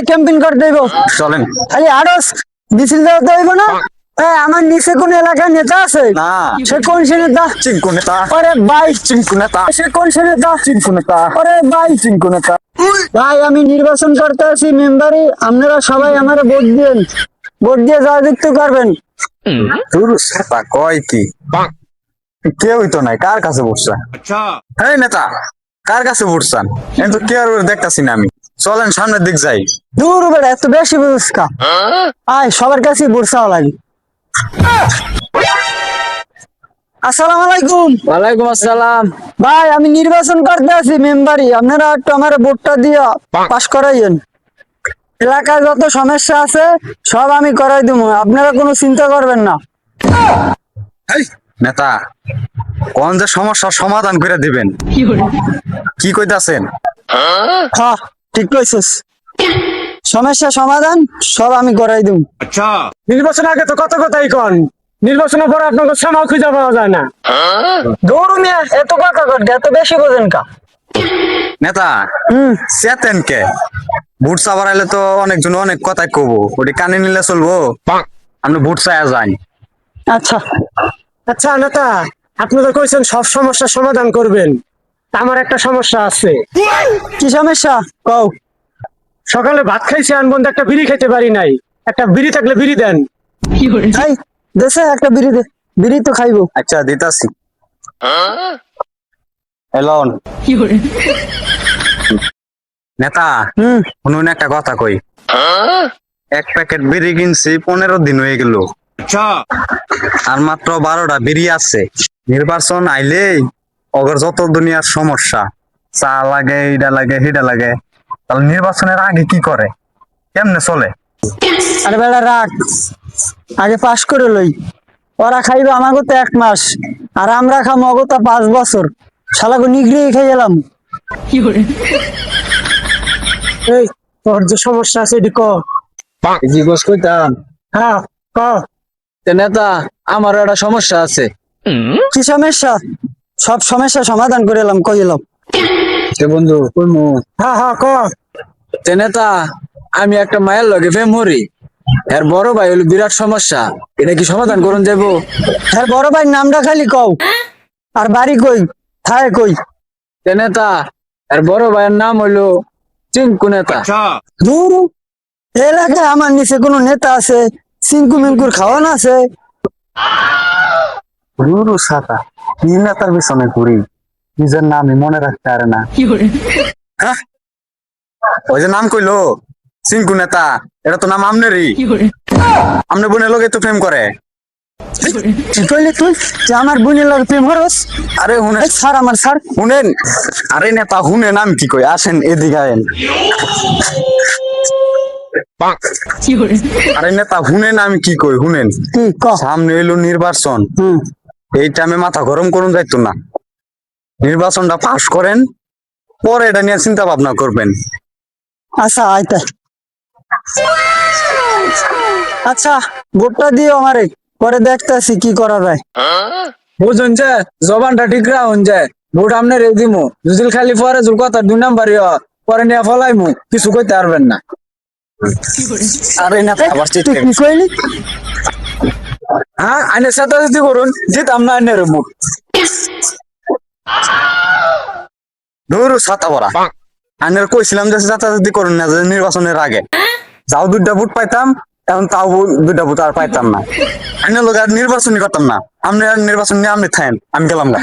Camping করে দেব। চলেন। খালি আড়স মিছিল দেওয়া হইব না। আমার নিচে কোন এলাকার নেতা আছে? না। সে কোন সে নেতা? চিঙ্কু নেতা। আরে ভাই চিঙ্কু নেতা। সে কোন সে নেতা? চিঙ্কু নেতা। আরে ভাই চিঙ্কু নেতা। ভাই আমি নির্বাচন করতে আছি মেম্বারে, আপনারা সবাই আমার ভোট দিন, ভোট দিয়ে জয়যুক্ত করবেন। তোর সেটা কয় কি? কেউই তো নাই, কার কাছে বসছেন? এই নেতা, কার কাছে বসছেন? কিন্তু কে আর দেখতাছি না আমি। চলেন সামনের দিক যাই। দূর বেড়া এত বেশি বুঝকা। আয় সবার কাছে বুঝাও লাগে। আসসালামু আলাইকুম। ওয়ালাইকুম আসসালাম। ভাই আমি নির্বাচন করতে আছি মেম্বারি, আপনারা একটু আমার ভোটটা দিয়া পাস করাইয়েন। এলাকায় যত সমস্যা আছে সব আমি করাই দেবো, আপনারা কোনো চিন্তা করবেন না। এই নেতা, কোন যে সমস্যার সমাধান করে দিবেন কি কইতাছেন? হ্যাঁ ঠিক কইছিস, সমস্যা সমাধান সব আমি করাই দেবো। নির্বাচন আগে তো কত কথাই কন, নির্বাচনের পরে আপনাকে সময় খুঁজে পাওয়া যায় না। দৌড় মিয়া এত কথা কর, এত বেশি বোঝেন কা? নেতা চেতেন কে? ভোট চাবার আইলে তো অনেকজন অনেক কথাই কব, ওটি কানে নিলে চলবো? আপনি ভোট চাইয়া যান। আচ্ছা আচ্ছা নেতা, আপনি তো কইছেন সব সমস্যার সমাধান করবেন, আমার একটা সমস্যা আছে। কি সমস্যা কও? সকালে ভাত খাইছি আনবন্ধ, একটা বিড়ি খাইতে পারি নাই, একটা বিড়ি থাকলে বিড়ি দেন। এই দেশে একটা বিড়ি দে, বিড়ি তো খাইবো। আচ্ছা দিতাছি। এলন নেতা, শুনুন একটা কথা কই। এক প্যাকেট বিড়ি কিনছি 15 দিন হয়ে গেল, আর মাত্র 12টা বিড়ি আছে। নির্বাচন আইলেই অগর যত দুনিয়ার সমস্যা, চা লাগে, ইডা লাগে, হিডা লাগে, তাহলে নির্বাচনের আগে কি করে, কেমনে চলে? আরে বেড়া রাখ, আগে পাস করে লই। ওরা খাইবে আমাকে তো 1 মাস, আর আমরা খাবো অগতা 5 বছর। শালাকে নিগড়িয়ে খাই এলাম। এই তোর যে সমস্যা আছে এটি ক। জিজ্ঞেস করতাম হ্যাঁ ক। নেতা, আমার একটা সমস্যা আছে। কি সমস্যা? সব সমস্যা সমাধান করে এলাম, কই এলাম। সে বন্ধু কইমু। হ্যাঁ হ্যাঁ ক। নেতা, আমি একটা মায়ের লগে প্রেম করি, এর বড় ভাই হলো বিরাট সমস্যা, এটা কি সমাধান করুন যাবো? হ্যাঁ বড় ভাই নামটা খালি কও, আর বাড়ি কই, থায় কই? নেতা, এর বড় ভাইয়ের নাম হইলো চিঙ্কু নেতা। দূর এলাকায় আমার নিচে কোনো নেতা আছে? সিঙ্কু মিঙ্কুর খাওয়ান আছে? গুরু সাতা কি নেতার পিছনে ঘুরি, নিজের নামই মনে রাখতে পারে না। হ্যাঁ, ওই যে নাম কইলো চিঙ্কু নেতা, এটা তো নাম আমনেরই। আমনে বোনের লোকে তো প্রেম করে। কি কইলি তুই যে আমার বোনের লাগে প্রেম করস? আরে হুনে এই ছাড় আমার ছাড়। শুনেন, আরে নেতা হুনেন আমি কি কই, আসেন এদিকে আয়েন। আরে নেতা হুনেন আমি কি কই, হুনেন। কি ক? সামনে এলো নির্বাচন, এই টাইমে মাথা গরম করুন যাইতো না। নির্বাচনটা পাস করেন, পরে এটা নিয়ে চিন্তা ভাবনা করবেন। আচ্ছা আইতা। আচ্ছা ভোটটা দিও আমারে, পরে দেখতেছি কি করা যায়। বুঝুন যে জবানটা ঠিক রাখুন যে ভোট আমনে রে দিমু, যদি খালি পরে জোর কথা 2 নাম্বারই পরে নিয়ে ফলাইমু, কিছু কইতে পারবেন না। আরে নেতা আবার তুই কি কইলি? হ্যাঁ, আইনের সাথে যদি করুন জিতাম না আইনের মুখ। ধরু ছাতা ভরা আনের কইছিলাম যে যাতায়াতি করুন না, যে নির্বাচনের আগে যাও 2টা ভোট পাইতাম, এখন তাও 2টা ভোট আর পাইতাম না। আইনের লোক আর নির্বাচনই করতাম না। আপনি আর নির্বাচন নিয়ে আপনি থাকেন, আমি গেলাম না।